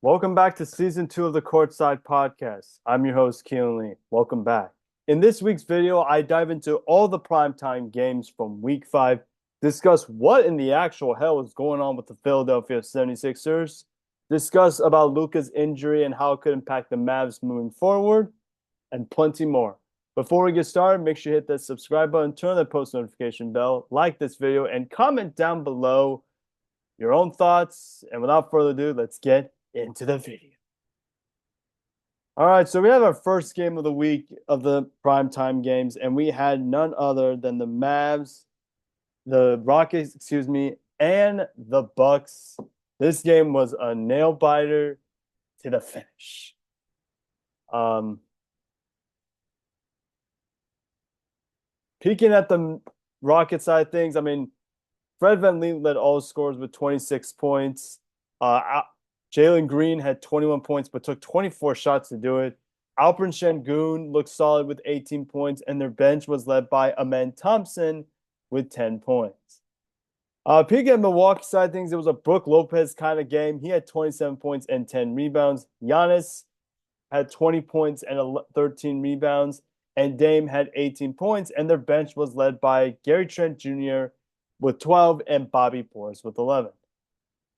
Welcome back to season 2 of the Courtside podcast. I'm your host, Keelan Lee. Welcome back. In this week's video, I dive into all the primetime games from week 5, discuss what in the actual hell is going on with the Philadelphia 76ers, discuss about Luka's injury and how it could impact the Mavs moving forward, and plenty more. Before we get started, make sure you hit that subscribe button, turn on the post notification bell, like this video, and comment down below your own thoughts. And without further ado, let's get into the video. All right, so we have our first game of the week of the primetime games, and we had none other than the Mavs, the Rockets, and the Bucks. This game was a nail biter to the finish. Peeking at the Rocket side of things, I mean, Fred VanVleet led all scores with 26 points. Jalen Green had 21 points, but took 24 shots to do it. Alperen Sengun looked solid with 18 points, and their bench was led by Amen Thompson with 10 points. Peeking at Milwaukee side of things, it was a Brook Lopez kind of game. He had 27 points and 10 rebounds. Giannis had 20 points and 13 rebounds, and Dame had 18 points, and their bench was led by Gary Trent Jr. with 12 and Bobby Portis with 11.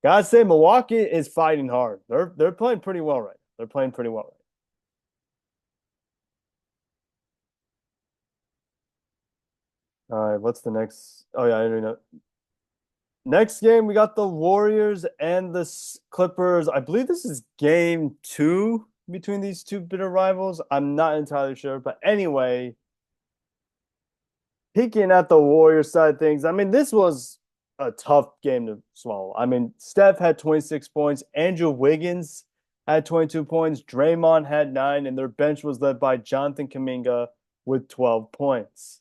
Gotta say, Milwaukee is fighting hard. They're playing pretty well right now. They're playing pretty well right now. All right, what's the next? Oh, yeah, I already know. Next game, we got the Warriors and the Clippers. I believe this is game 2 between these two bitter rivals. I'm not entirely sure. But anyway, peeking at the Warriors side of things, I mean, this was a tough game to swallow. I mean, Steph had 26 points. Andrew Wiggins had 22 points. Draymond had 9, and their bench was led by Jonathan Kuminga with 12 points.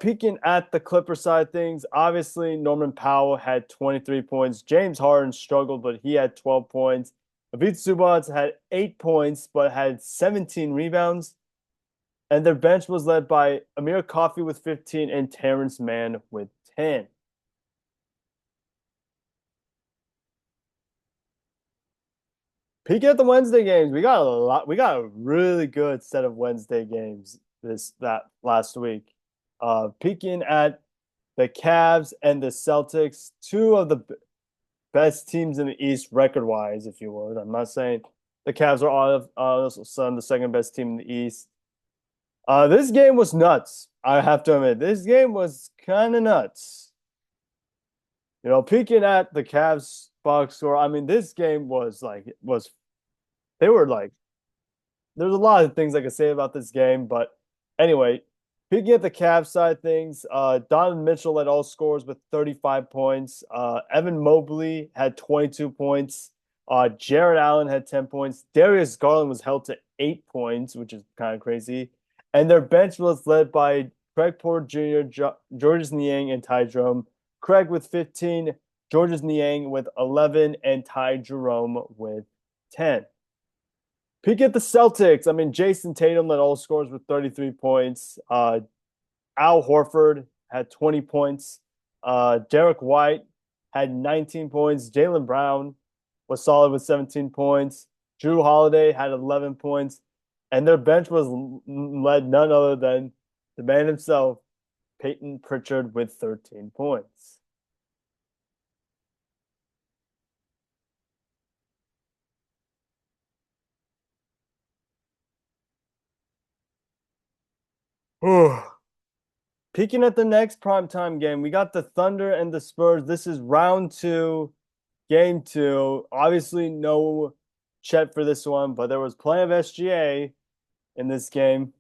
Peeking at the Clipper side of things, obviously Norman Powell had 23 points. James Harden struggled, but he had 12 points. Ivica Zubac had 8 points, but had 17 rebounds. And their bench was led by Amir Coffey with 15 and Terrence Mann with 10. Peeking at the Wednesday games, we got a really good set of Wednesday games that last week. Peeking at the Cavs and the Celtics, two of the best teams in the East record-wise, if you would. I'm not saying the Cavs are all of a sudden the second best team in the East. This game was nuts. I have to admit, this game was kind of nuts. You know, peeking at the Cavs box score, I mean, this game was they were like, there's a lot of things I could say about this game, but anyway, peeking at the Cavs side of things, Donovan Mitchell led all scores with 35 points. Evan Mobley had 22 points. Jared Allen had 10 points. Darius Garland was held to 8 points, which is kind of crazy. And their bench was led by Craig Porter Jr., Georges Niang, and Ty Jerome. Craig with 15, Georges Niang with 11, and Ty Jerome with 10. Peek at the Celtics. I mean, Jason Tatum led all scores with 33 points. Al Horford had 20 points. Derek White had 19 points. Jaylen Brown was solid with 17 points. Drew Holiday had 11 points. And their bench was led none other than the man himself, Peyton Pritchard, with 13 points. Peeking at the next primetime game, we got the Thunder and the Spurs. This is round 2, game 2. Obviously, no Chet for this one, but there was plenty of SGA in this game.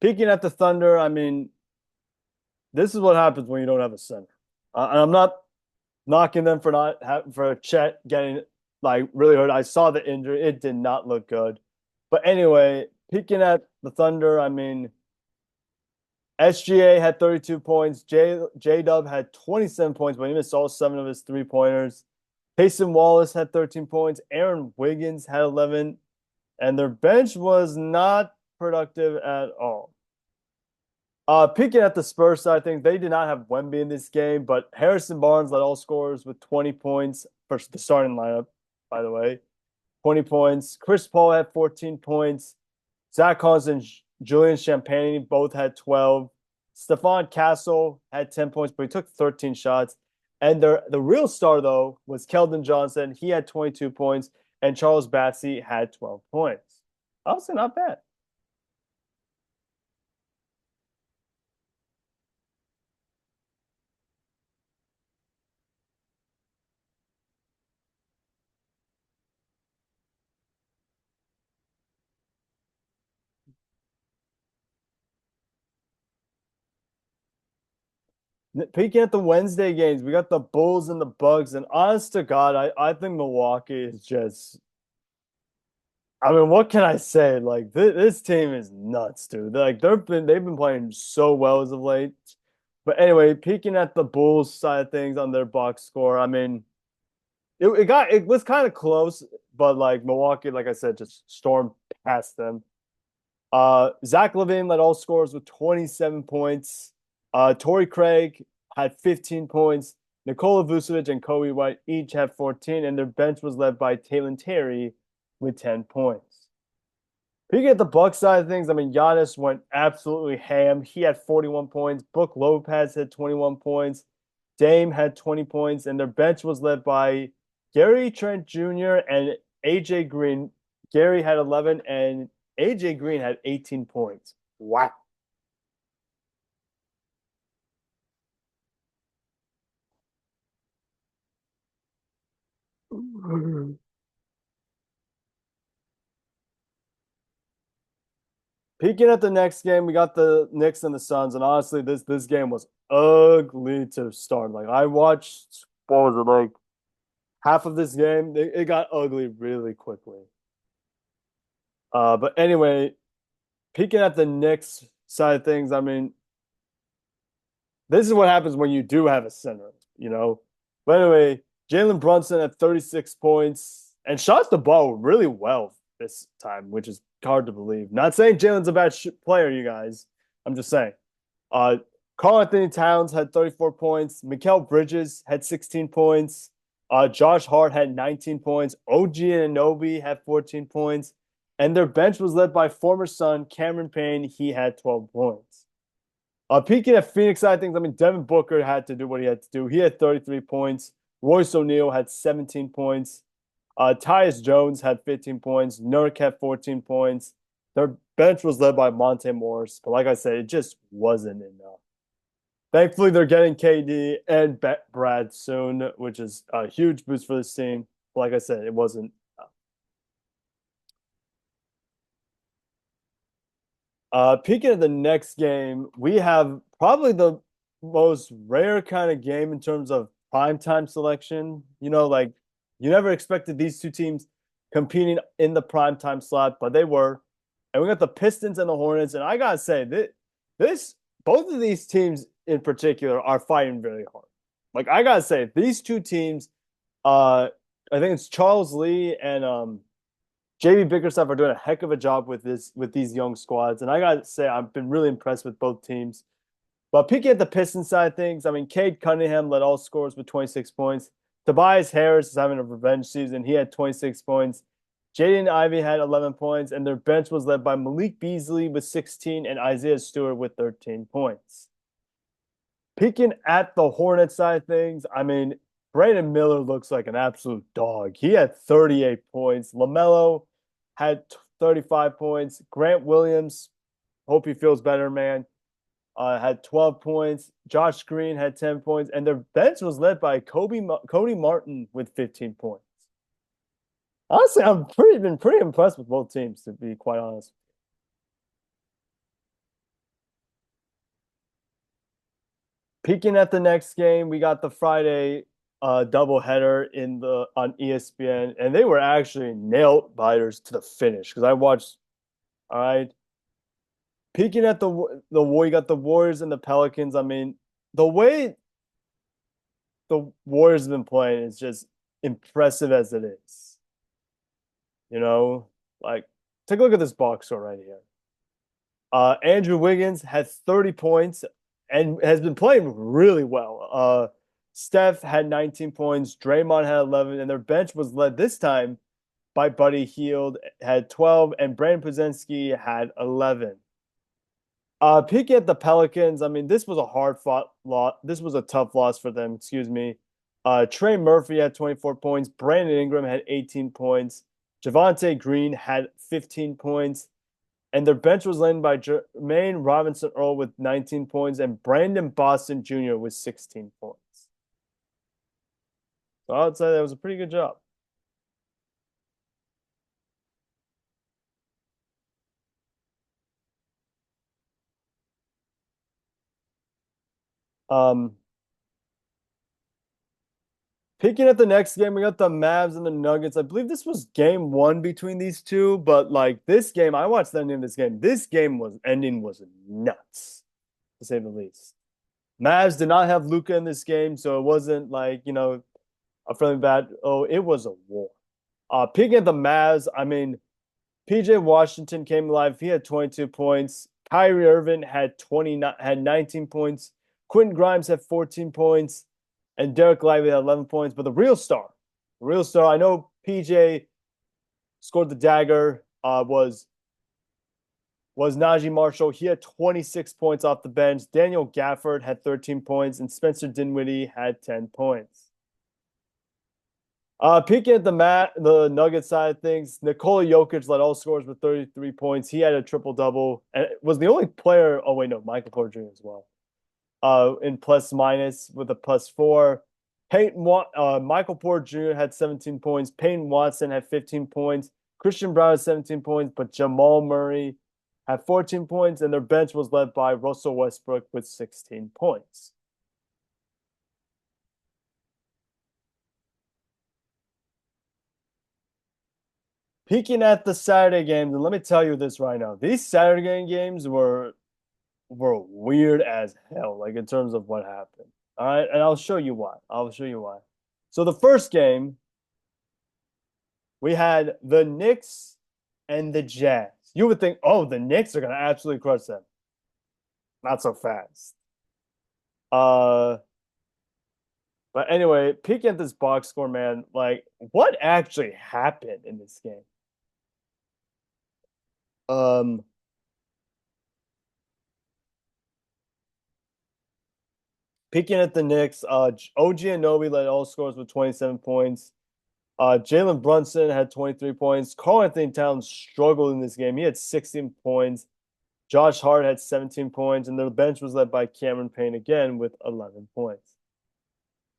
Peeking at the Thunder, I mean, this is what happens when you don't have a center. And I'm not knocking them for Chet getting like really hurt. I saw the injury; it did not look good. But anyway, peeking at the Thunder, I mean, SGA had 32 points. J-Dub had 27 points, but he missed all 7 of his 3-pointers. Payson Wallace had 13 points. Aaron Wiggins had 11. And their bench was not productive at all. Peeking at the Spurs side, I think they did not have Wemby in this game, but Harrison Barnes led all scorers with 20 points for the starting lineup, by the way. 20 points. Chris Paul had 14 points. Zach Collins and Julian Champagnie both had 12. Stephon Castle had 10 points, but he took 13 shots. And the real star, though, was Keldon Johnson. He had 22 points, and Charles Bassey had 12 points. Honestly, not bad. Peeking at the Wednesday games, we got the Bulls and the Bucks, and honest to God, I think Milwaukee is just. I mean, what can I say? Like this team is nuts, dude. Like they've been playing so well as of late. But anyway, peeking at the Bulls side of things on their box score, I mean, it was kind of close, but like Milwaukee, like I said, just stormed past them. Zach LaVine led all scorers with 27 points. Torrey Craig had 15 points. Nikola Vucevic and Kobe White each had 14, and their bench was led by Taylor Terry with 10 points. Peeking at the Bucks side of things, I mean, Giannis went absolutely ham. He had 41 points. Brook Lopez had 21 points. Dame had 20 points, and their bench was led by Gary Trent Jr. and AJ Green. Gary had 11, and AJ Green had 18 points. Wow. Peeking at the next game, we got the Knicks and the Suns, and honestly, this game was ugly to start. Like I watched, what was it like? Half of this game, it got ugly really quickly. But anyway, peeking at the Knicks side of things, I mean, this is what happens when you do have a center, you know. But anyway, Jalen Brunson at 36 points and shot the ball really well this time, which is hard to believe. Not saying Jalen's a bad player, you guys. I'm just saying. Uh, Karl Anthony Towns had 34 points. Mikal Bridges had 16 points. Josh Hart had 19 points. OG Anunoby had 14 points. And their bench was led by former Sun Cameron Payne. He had 12 points. Peaking at Phoenix side of things, I mean, Devin Booker had to do what he had to do. He had 33 points. Royce O'Neal had 17 points. Tyus Jones had 15 points. Nurk had 14 points. Their bench was led by Monte Morris, but like I said, it just wasn't enough. Thankfully, they're getting KD and Brad soon, which is a huge boost for this team. But like I said, it wasn't. Peeking at the next game, we have probably the most rare kind of game in terms of primetime selection. You know, like you never expected these two teams competing in the primetime slot, but they were. And we got the Pistons and the Hornets. And I gotta say, this both of these teams in particular are fighting very hard. Like I gotta say, these two teams, I think it's Charles Lee and JB Bickerstaff are doing a heck of a job with these young squads, and I gotta say I've been really impressed with both teams. But peeking at the Pistons side of things, I mean, Cade Cunningham led all scorers with 26 points. Tobias Harris is having a revenge season. He had 26 points. Jaden Ivey had 11 points, and their bench was led by Malik Beasley with 16 and Isaiah Stewart with 13 points. Peeking at the Hornets side of things, I mean, Brandon Miller looks like an absolute dog. He had 38 points. LaMelo had 35 points. Grant Williams, hope he feels better, man, had 12 points. Josh Green had 10 points. And their bench was led by Cody Martin with 15 points. Honestly, been pretty impressed with both teams, to be quite honest. Peeking at the next game, we got the Friday doubleheader in the on ESPN, and they were actually nail biters to the finish because I watched. All right, peeking at the war, you got the Warriors and the Pelicans. I mean, the way the Warriors have been playing is just impressive as it is. You know, like take a look at this box score right here. Andrew Wiggins had 30 points and has been playing really well. Steph had 19 points, Draymond had 11, and their bench was led this time by Buddy Hield had 12, and Brandon Pozinski had 11. Peeking at the Pelicans, I mean, this was a hard fought loss. This was a tough loss for them, excuse me. Trey Murphy had 24 points. Brandon Ingram had 18 points. Javante Green had 15 points. And their bench was led by Jermaine Robinson Earl with 19 points and Brandon Boston Jr. with 16 points. So I would say that was a pretty good job. Um, Picking at the next game, we got the Mavs and the Nuggets. I believe this was game one between these two, but like this game, I watched the ending of this game. This game was ending was nuts, to say the least. Mavs did not have Luka in this game, so it wasn't like, a friendly bat. Oh, it was a war. Picking at the Mavs, I mean, PJ Washington came alive. He had 22 points. Kyrie Irving had 29 had 19 points. Quentin Grimes had 14 points. And Derek Lively had 11 points. But the real star, I know PJ scored the dagger, was Najee Marshall. He had 26 points off the bench. Daniel Gafford had 13 points, and Spencer Dinwiddie had 10 points. Peeking at the Nuggets side of things, Nikola Jokic led all scorers with 33 points. He had a triple double and was the only player. Oh wait, no, Michael Porter Jr. as well. In plus minus with a +4. Michael Porter Jr. had 17 points. Peyton Watson had 15 points. Christian Brown had 17 points, but Jamal Murray had 14 points, and their bench was led by Russell Westbrook with 16 points. Peeking at the Saturday games, and let me tell you this right now: these Saturday games were weird as hell, like in terms of what happened. All right, and I'll show you why. I'll show you why. So the first game, we had the Knicks and the Jazz. You would think, oh, the Knicks are gonna absolutely crush them. Not so fast. Uh, but anyway, peeking at this box score, man, like what actually happened in this game? Um, Peeking at the Knicks, OG Anunoby led all scores with 27 points. Jalen Brunson had 23 points. Karl Anthony Towns struggled in this game. He had 16 points. Josh Hart had 17 points, and their bench was led by Cameron Payne again with 11 points.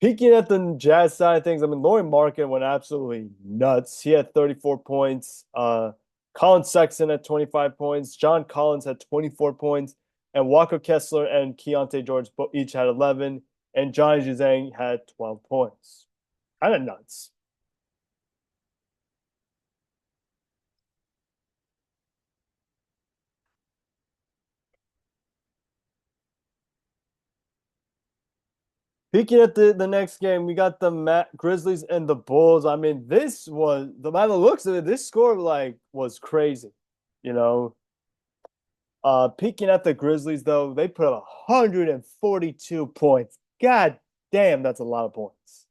Peeking at the Jazz side of things, I mean, Laurie Market went absolutely nuts. He had 34 points. Colin Sexton had 25 points. John Collins had 24 points. And Walker Kessler and Keontae George each had 11. And Johnny Juzang had 12 points. Kind of nuts. Peeking at the next game, we got the Grizzlies and the Bulls. I mean, this was by the looks of it, this score like was crazy. You know, Peeking at the Grizzlies though, they put up 142 points. God damn, that's a lot of points.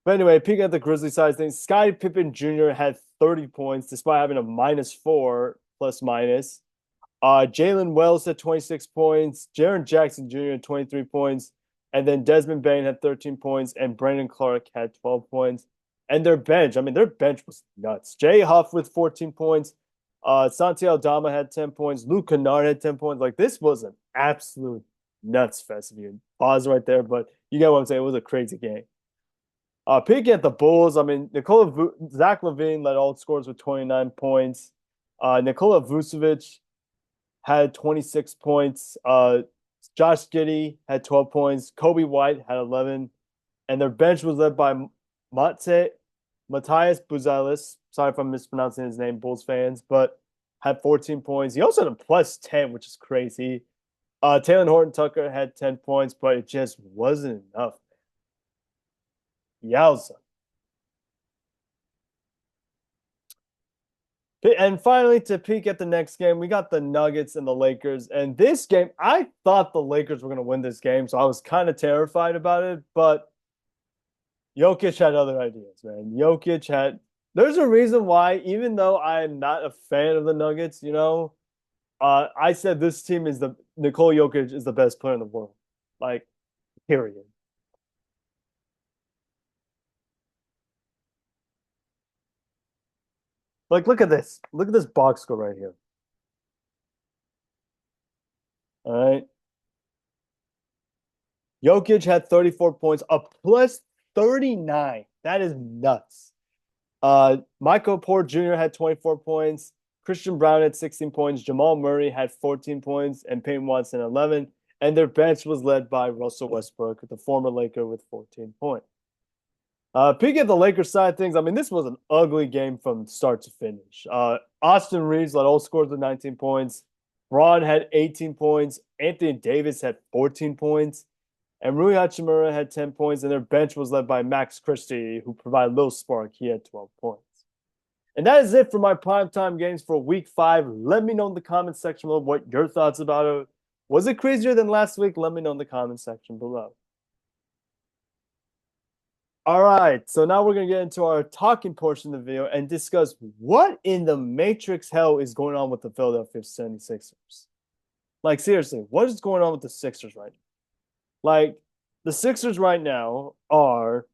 But anyway, peeking at the Grizzlies side of things, Scottie Pippen Jr. had 30 points despite having a -4 plus minus. Jalen Wells had 26 points. Jaren Jackson Jr. had 23 points. And then Desmond Bain had 13 points. And Brandon Clark had 12 points. And their bench, I mean, their bench was nuts. Jay Huff with 14 points. Santi Aldama had 10 points. Luke Kennard had 10 points. Like, this was an absolute nuts fest. If you pause right there, but you get what I'm saying. It was a crazy game. Peeking at the Bulls, I mean, Zach LaVine led all scores with 29 points. Nikola Vucevic had 26 points. Josh Giddey had 12 points. Kobe White had 11. And their bench was led by Matthias Buzelis. Sorry if I'm mispronouncing his name, Bulls fans, but had 14 points. He also had a +10, which is crazy. Taylor Horton Tucker had 10 points, but it just wasn't enough. Yowza. And finally, to peek at the next game, we got the Nuggets and the Lakers. And this game, I thought the Lakers were going to win this game, so I was kind of terrified about it. But Jokic had other ideas, man. Jokic had. There's a reason why, even though I'm not a fan of the Nuggets, I said this team is the Nikola Jokic is the best player in the world. Like, period. Like, look at this. Look at this box score right here. All right. Jokic had 34 points, a plus 39. That is nuts. Michael Porter Jr. had 24 points. Christian Brown had 16 points. Jamal Murray had 14 points, and Peyton Watson 11. And their bench was led by Russell Westbrook, the former Laker, with 14 points. Peeking at the Lakers side of things, I mean, this was an ugly game from start to finish. Austin Reeves led all scores with 19 points. Braun had 18 points. Anthony Davis had 14 points. And Rui Hachimura had 10 points, and their bench was led by Max Christie, who provided a little spark. He had 12 points. And that is it for my primetime games for week 5. Let me know in the comments section below what your thoughts about it. Was it crazier than last week? Let me know in the comments section below. All right, so now we're going to get into our talking portion of the video and discuss what in the Matrix hell is going on with the Philadelphia 76ers. Like, seriously, what is going on with the Sixers right now? Like, the Sixers right now are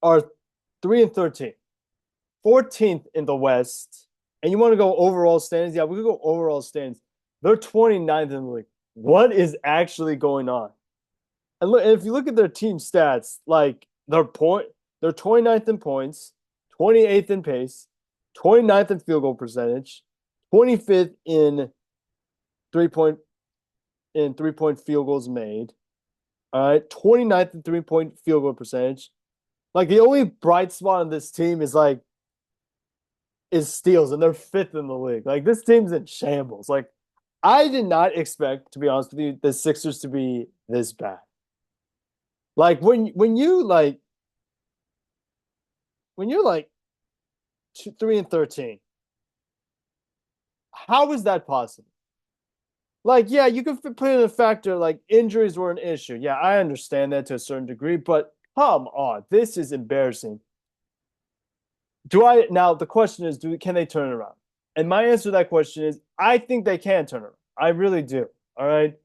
3-13, 14th in the West. And you want to go overall standings? Yeah, we could go overall standings. They're 29th in the league. What is actually going on? And look, if you look at their team stats, like they're 29th in points, 28th in pace, 29th in field goal percentage, 25th in three-point field goals made. All right, 29th in three-point field goal percentage. Like the only bright spot on this team is steals, and they're 5th in the league. Like this team's in shambles. Like I did not expect, to be honest with you, the Sixers to be this bad. Like when you're like 3-13, how is that possible? Like, yeah, you can put in a factor like injuries were an issue. Yeah, I understand that to a certain degree, but come on, this is embarrassing. Now the question is, can they turn it around? And my answer to that question is, I think they can turn it around. I really do. All right.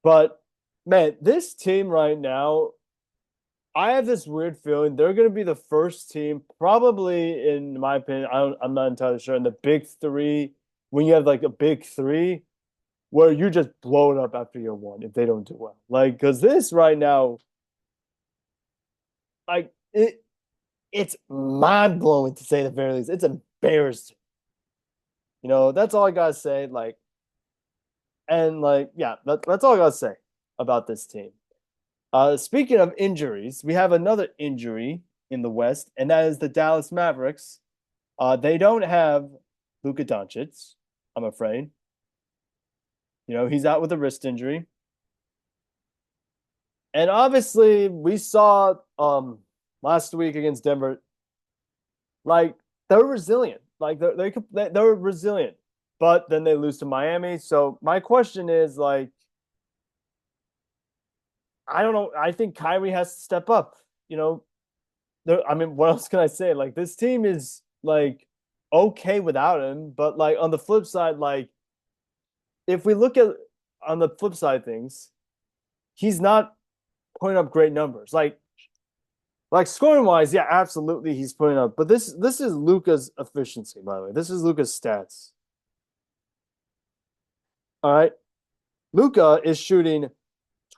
But man, this team right now, I have this weird feeling they're going to be the first team, probably in my opinion. I'm not entirely sure. In the big three, when you have like a big three, where you just blow it up after year one if they don't do well. Like, because this right now, like it's mind blowing to say the very least. It's embarrassing. That's all I gotta say. Like, and like, yeah, that's all I gotta say about this team. Speaking of injuries, we have another injury in the West, and that is the Dallas Mavericks. They don't have Luka Doncic, I'm afraid. He's out with a wrist injury. And obviously, we saw last week against Denver, like they're resilient. Like they're resilient, but then they lose to Miami. So my question is like, I don't know. I think Kyrie has to step up. I mean, what else can I say? Like this team is like okay without him, but like on the flip side, like if we look at on the flip side of things, he's not putting up great numbers. Like scoring wise, yeah, absolutely, he's putting up. But this is Luka's efficiency, by the way. This is Luka's stats. All right, Luka is shooting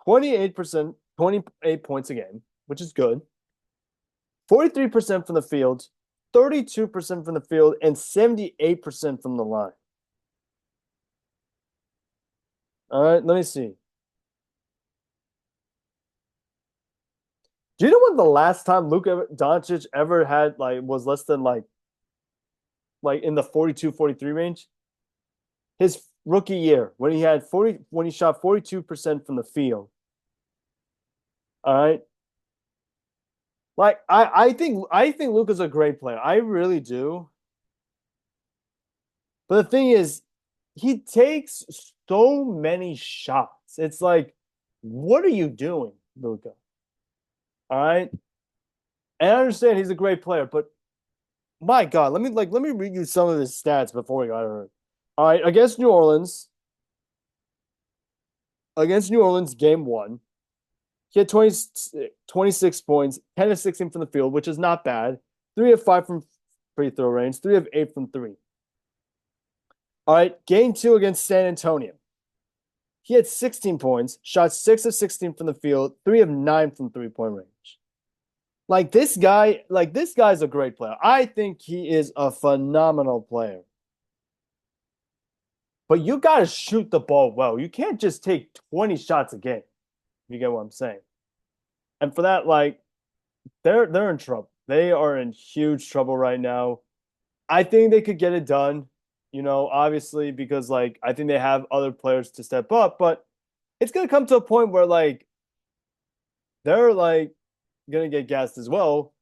28%, 28 points a game, which is good. 43% from the field, 32% from the field, and 78% from the line. All right, let me see. Do you know when the last time Luka Doncic ever had was less than like in the 42, 43 range? His rookie year when he shot 42% from the field. All right. Like I think Luka's a great player. I really do. But the thing is, he takes so many shots. It's like, what are you doing, Luka? All right. And I understand he's a great player, but my God, let me read you some of his stats before we got hurt. All right, against New Orleans, game one, he had 26 points, 10 of 16 from the field, which is not bad. 3 of 5 from free throw range, 3 of 8 from three. All right, game two against San Antonio. He had 16 points, shot 6 of 16 from the field, 3 of 9 from 3 point range. This guy's a great player. I think he is a phenomenal player. But you got to shoot the ball well. You can't just take 20 shots a game. You get what I'm saying? And for that, like, they're in trouble. They are in huge trouble right now. I think they could get it done, obviously, because like I think they have other players to step up, but it's gonna come to a point where like they're like gonna get gassed as well.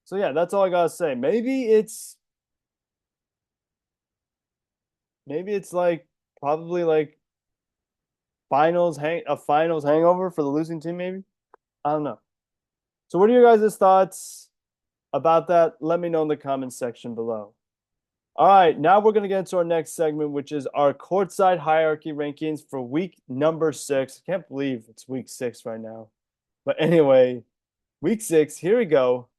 So yeah, that's all I gotta say. Maybe it's like probably like finals hangover for the losing team, maybe. I don't know. So what are your guys' thoughts about that? Let me know in the comments section below. All right, now we're going to get into our next segment, which is our courtside hierarchy rankings for week number 6. I can't believe it's week 6 right now. But anyway, week 6, here we go.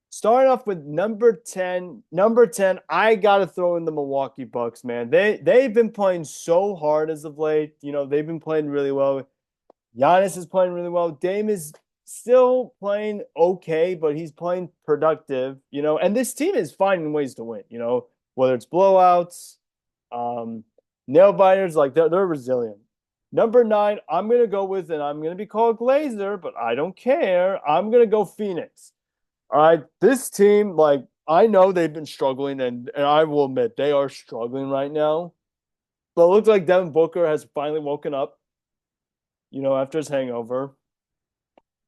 Starting off with number 10. Number 10, I got to throw in the Milwaukee Bucks, man. They've been playing so hard as of late. They've been playing really well. Giannis is playing really well. Dame is still playing okay, but he's playing productive, and this team is finding ways to win, whether it's blowouts, um, nail biters, like they're resilient. Number 9, I'm gonna go with, and I'm gonna be called Glazer, but I don't care. I'm gonna go Phoenix. All right, this team, like I know they've been struggling, and I will admit they are struggling right now. But it looks like Devin Booker has finally woken up, after his hangover,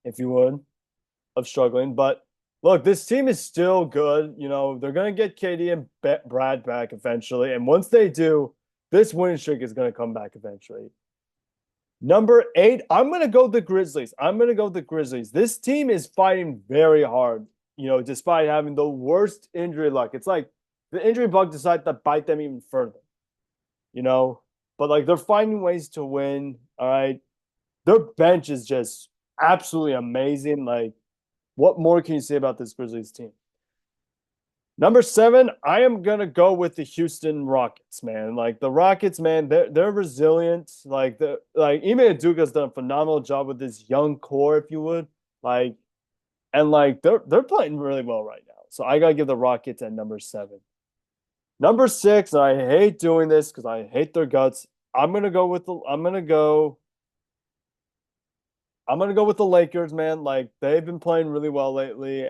if you would, of struggling. But look, this team is still good. They're going to get KD and Brad back eventually. And once they do, this winning streak is going to come back eventually. Number 8, I'm going to go the Grizzlies. This team is fighting very hard, despite having the worst injury luck. It's like the injury bug decided to bite them even further, you know? But like they're finding ways to win. All right. Their bench is just absolutely amazing. Like, what more can you say about this Grizzlies team? Number 7, I am gonna go with the Houston Rockets, man. Like the Rockets, man, they're resilient. Like Ime Udoka's done a phenomenal job with this young core, if you would. Like, and like they're playing really well right now. So I gotta give the Rockets at number 7. Number 6, and I hate doing this because I hate their guts. I'm gonna go with the Lakers, man. Like they've been playing really well lately.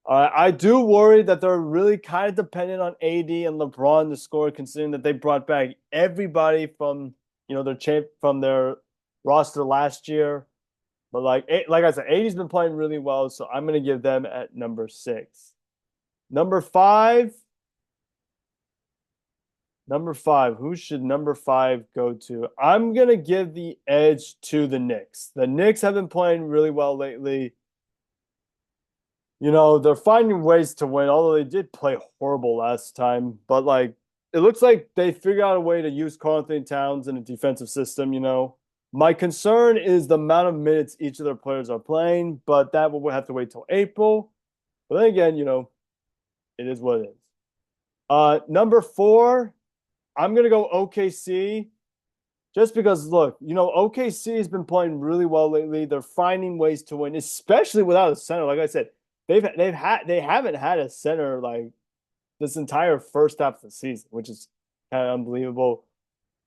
I do worry that they're really kind of dependent on AD and LeBron to score, considering that they brought back everybody from their roster last year. But like I said, AD's been playing really well, so I'm gonna give them at number 6. Number 5. Number 5. Who should number 5 go to? I'm gonna give the edge to the Knicks. The Knicks have been playing really well lately. They're finding ways to win, although they did play horrible last time. But like, it looks like they figured out a way to use Karl-Anthony Towns in a defensive system. My concern is the amount of minutes each of their players are playing, but that will have to wait till April. But then again, it is what it is. Number 4, I'm gonna go OKC. Just because, look, OKC has been playing really well lately. They're finding ways to win, especially without a center. Like I said, they haven't had a center like this entire first half of the season, which is kind of unbelievable.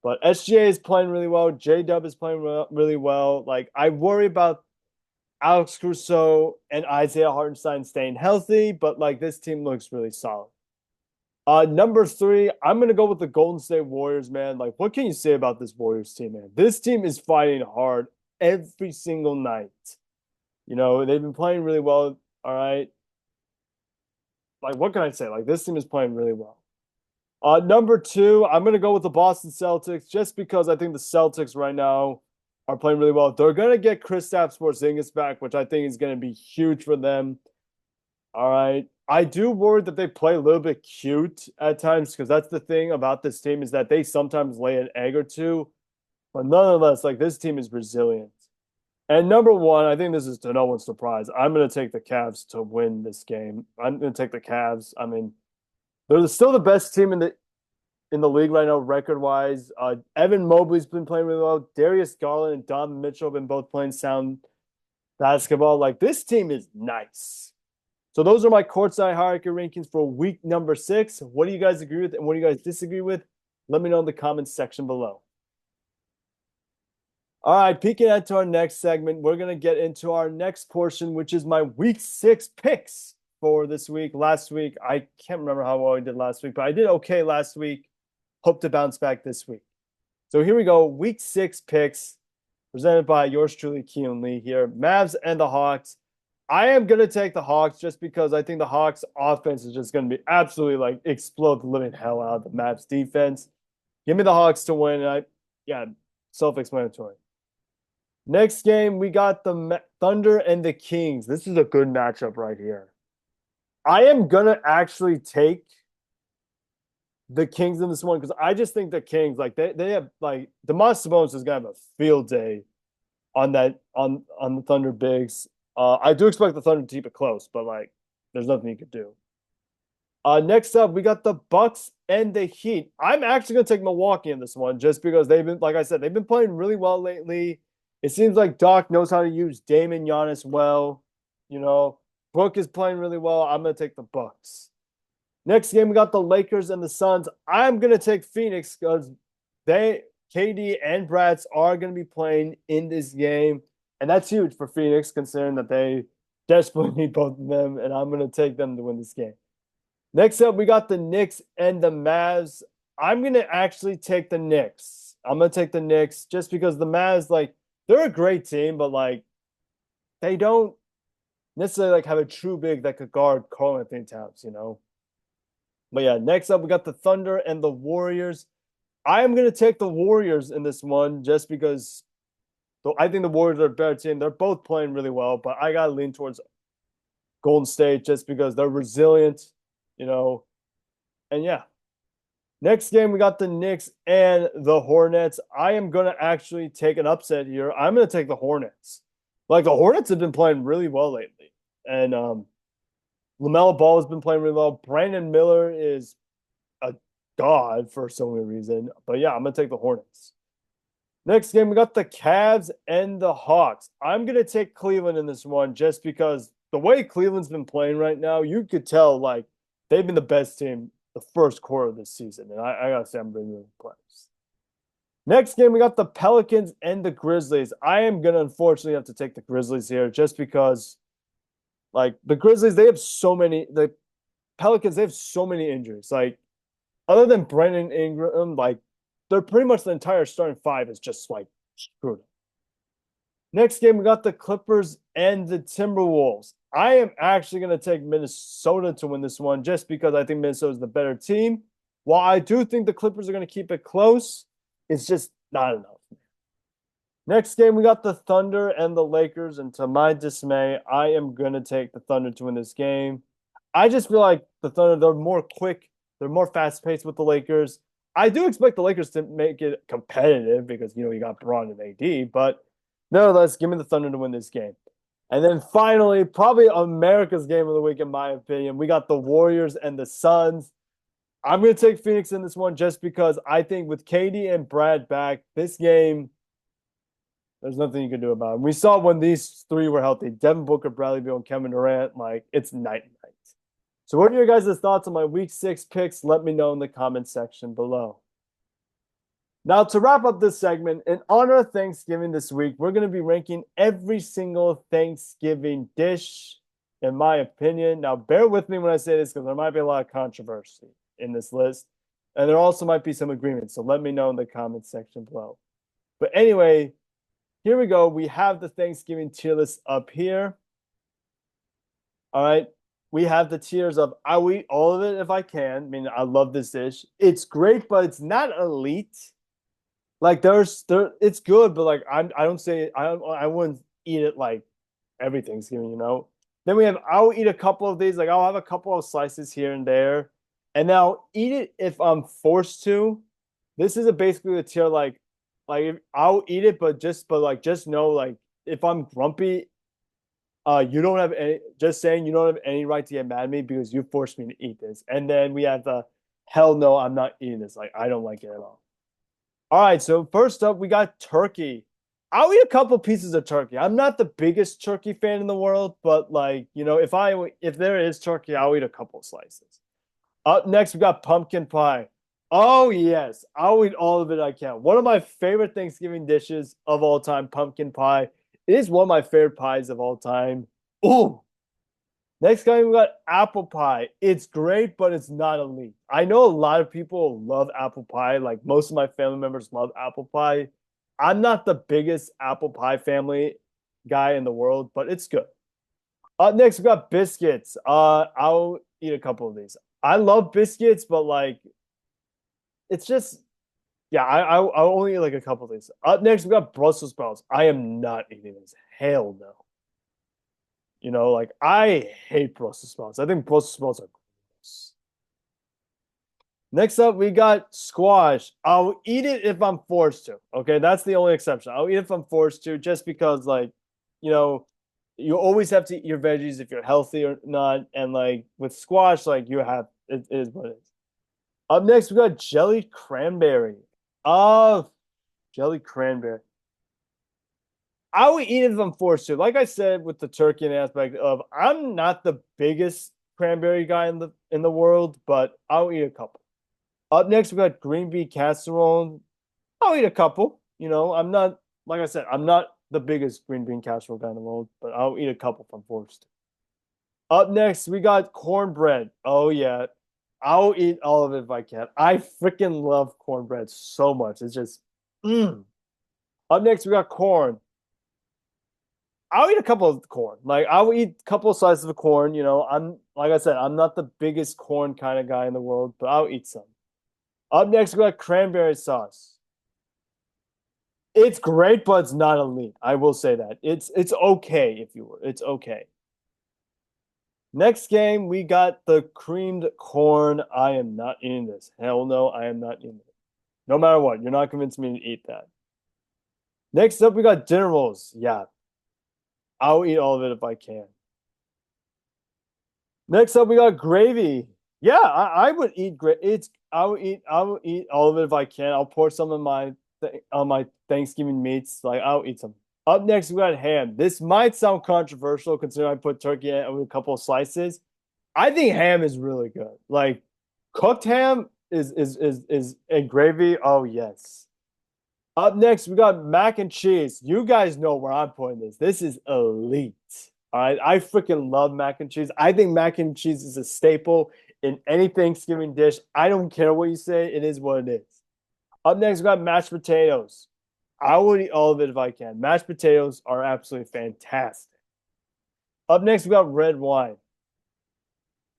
But SGA is playing really well. J Dub is playing really well. Like I worry about Alex Caruso and Isaiah Hartenstein staying healthy, but like this team looks really solid. Number 3, I'm gonna go with the Golden State Warriors, man. Like, what can you say about this Warriors team, man? This team is fighting hard every single night. They've been playing really well. All right. Like, what can I say? Like, this team is playing really well. Number two, I'm gonna go with the Boston Celtics just because I think the Celtics right now are playing really well. They're gonna get Kristaps Porzingis back, which I think is gonna be huge for them. All right. I do worry that they play a little bit cute at times because that's the thing about this team is that they sometimes lay an egg or two, but nonetheless, like this team is resilient. And number one, I think this is to no one's surprise. I'm going to take the Cavs to win this game. I'm going to take the Cavs. I mean, they're still the best team in the league right now, record wise. Evan Mobley's been playing really well. Darius Garland and Don Mitchell have been both playing sound basketball. Like this team is nice. So those are my courtside hierarchy rankings for week number 6. What do you guys agree with and what do you guys disagree with? Let me know in the comments section below. All right, peeking into our next segment, we're going to get into our next portion, which is my week 6 picks for this week. Last week, I can't remember how well I did last week, but I did okay last week. Hope to bounce back this week. So here we go, week 6 picks presented by yours truly, Keelan Lee here. Mavs and the Hawks. I am going to take the Hawks just because I think the Hawks offense is just going to be absolutely like explode the living hell out of the Mavs defense. Give me the Hawks to win. Self-explanatory. Next game, we got the Thunder and the Kings. This is a good matchup right here. I am going to actually take the Kings in this one because I just think the Kings, like they have like DeMar Sabonis is going to have a field day on the Thunder bigs. I do expect the Thunder to keep it close, but like there's nothing you could do. Next up, we got the Bucks and the Heat. I'm actually going to take Milwaukee in this one just because they've been, like I said, they've been playing really well lately. It seems like Doc knows how to use Dame and Giannis well. You know, Brook is playing really well. I'm going to take the Bucks. Next game, we got the Lakers and the Suns. I'm going to take Phoenix because KD and Brad's are going to be playing in this game. And that's huge for Phoenix considering that they desperately need both of them. And I'm going to take them to win this game. Next up, we got the Knicks and the Mavs. I'm going to actually take the Knicks. I'm going to take the Knicks just because the Mavs, like, they're a great team, but, like, they don't necessarily, like, have a true big that could guard Karl-Anthony Towns, you know? But, yeah, next up, we got the Thunder and the Warriors. I am going to take the Warriors in this one just because I think the Warriors are a better team. They're both playing really well, but I got to lean towards Golden State just because they're resilient, you know? And, yeah. Next game, we got the Knicks and the Hornets. I am going to actually take an upset here. I'm going to take the Hornets. Like, the Hornets have been playing really well lately. And LaMelo Ball has been playing really well. Brandon Miller is a god for some reason. But, yeah, I'm going to take the Hornets. Next game, we got the Cavs and the Hawks. I'm going to take Cleveland in this one just because the way Cleveland's been playing right now, you could tell, like, they've been the best team the first quarter of this season, and I gotta say I'm really, really impressed. Next game, we got the Pelicans and the Grizzlies. I am gonna unfortunately have to take the Grizzlies here just because, like, the Grizzlies, the Pelicans, they have so many injuries. Like, other than Brandon Ingram, like, they're pretty much the entire starting five is just like screwed. Next game, we got the Clippers and the Timberwolves. I am actually going to take Minnesota to win this one just because I think Minnesota is the better team. While I do think the Clippers are going to keep it close, it's just not enough. Next game, we got the Thunder and the Lakers. And to my dismay, I am going to take the Thunder to win this game. I just feel like the Thunder, they're more quick. They're more fast-paced with the Lakers. I do expect the Lakers to make it competitive because, you know, you got Braun and AD. But nevertheless, give me the Thunder to win this game. And then finally, probably America's game of the week, in my opinion, we got the Warriors and the Suns. I'm going to take Phoenix in this one just because I think with KD and Brad back, this game, there's nothing you can do about it. We saw when these three were healthy, Devin Booker, Bradley Beal, and Kevin Durant, like, it's night and night. So what are your guys' thoughts on my week 6 picks? Let me know in the comment section below. Now, to wrap up this segment, in honor of Thanksgiving this week, we're going to be ranking every single Thanksgiving dish, in my opinion. Now, bear with me when I say this because there might be a lot of controversy in this list. And there also might be some agreement. So let me know in the comment section below. But anyway, here we go. We have the Thanksgiving tier list up here. All right. We have the tiers of I will eat all of it if I can. I mean, I love this dish. It's great, but it's not elite. Like it's good, but like I don't say I wouldn't eat it like every Thanksgiving, you know. Then we have I'll eat a couple of these, like I'll have a couple of slices here and there, and then I'll eat it if I'm forced to. This is basically a tier like I'll eat it, but like just know like if I'm grumpy, you don't have any just saying you don't have any right to get mad at me because you forced me to eat this. And then we have the hell no, I'm not eating this. Like I don't like it at all. All right, so first up, we got turkey. I'll eat a couple pieces of turkey. I'm not the biggest turkey fan in the world, but like, you know, if there is turkey, I'll eat a couple slices. Up next, we got pumpkin pie. Oh, yes, I'll eat all of it I can. One of my favorite Thanksgiving dishes of all time, pumpkin pie. It is one of my favorite pies of all time. Ooh, next game, we got apple pie. It's great, but it's not elite. I know a lot of people love apple pie. Like most of my family members love apple pie. I'm not the biggest apple pie family guy in the world, but it's good. Up next, we got biscuits. I'll eat a couple of these. I love biscuits, but like it's just yeah, I'll only eat like a couple of these. Up next, we got Brussels sprouts. I am not eating this. Hell no. You know, like I hate Brussels sprouts. I think Brussels sprouts are gross. Next up, we got squash. I'll eat it if I'm forced to. Okay, that's the only exception. I'll eat it if I'm forced to, just because, like, you know, you always have to eat your veggies if you're healthy or not. And like with squash, like you have it is what it is. Up next, we got jelly cranberry. Oh, jelly cranberry. I would eat it if I'm forced to. Like I said, with the turkey and aspect of, I'm not the biggest cranberry guy in the world, but I'll eat a couple. Up next, we got green bean casserole. I'll eat a couple. You know, I'm not like I said, I'm not the biggest green bean casserole guy in the world, but I'll eat a couple if I'm forced. Up next, we got cornbread. Oh yeah, I'll eat all of it if I can. I freaking love cornbread so much. It's just, mm. Up next, we got corn. I'll eat a couple of corn. Like I'll eat a couple of slices of corn. You know, I'm like I said, I'm not the biggest corn kind of guy in the world, but I'll eat some. Up next, we got cranberry sauce. It's great, but it's not elite. I will say that. It's okay if you were. It's okay. Next game, we got the creamed corn. I am not eating this. Hell no, I am not eating it. No matter what, you're not convincing me to eat that. Next up, we got dinner rolls. Yeah, I'll eat all of it if I can. Next up, we got gravy. Yeah, I would eat It's I would eat all of it if I can. I'll pour some of my on my Thanksgiving meats. Like I'll eat some. Up next, we got ham. This might sound controversial considering I put turkey in with a couple of slices. I think ham is really good. Like cooked ham is and gravy. Oh yes. Up next, we got mac and cheese. You guys know where I'm putting this. This is elite. All right. I freaking love mac and cheese. I think mac and cheese is a staple in any Thanksgiving dish. I don't care what you say, it is what it is. Up next, we got mashed potatoes. I would eat all of it if I can. Mashed potatoes are absolutely fantastic. Up next, we got red wine.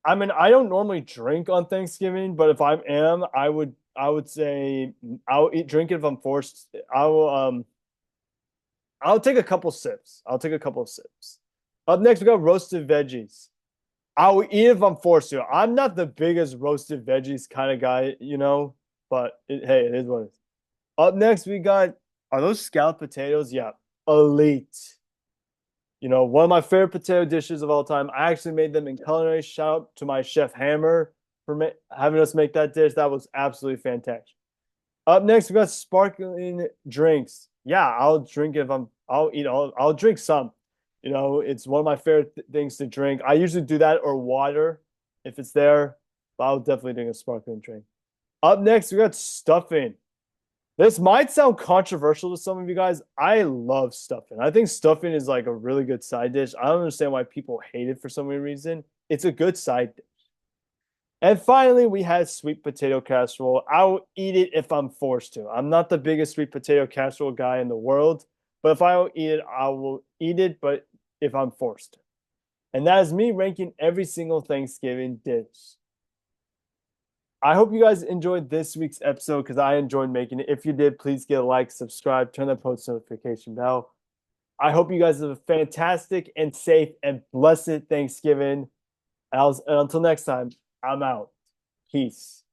I mean, I don't normally drink on Thanksgiving, but if I am, I would say I'll drink it if I'm forced. I'll take a couple sips. I'll take a couple of sips. Up next, we got roasted veggies. I'll eat if I'm forced to. I'm not the biggest roasted veggies kind of guy, you know, but hey, it is what it is. Up next, we got are those scalloped potatoes? Yeah, elite. You know, one of my favorite potato dishes of all time. I actually made them in culinary. Shout out to my chef Hammer for having us make that dish. That was absolutely fantastic. Up next, we got sparkling drinks. Yeah, I'll drink it if I'll eat all. I'll drink some. You know, it's one of my favorite things to drink. I usually do that or water if it's there, but I'll definitely drink a sparkling drink. Up next, we got stuffing. This might sound controversial to some of you guys. I love stuffing. I think stuffing is like a really good side dish. I don't understand why people hate it for some reason. It's a good side dish. And finally, we had sweet potato casserole. I'll eat it if I'm forced to. I'm not the biggest sweet potato casserole guy in the world, but if I will eat it, I will eat it, but if I'm forced to. And that is me ranking every single Thanksgiving dish. I hope you guys enjoyed this week's episode because I enjoyed making it. If you did, please get a like, subscribe, turn that post notification bell. I hope you guys have a fantastic and safe and blessed Thanksgiving. And until next time, I'm out. Peace.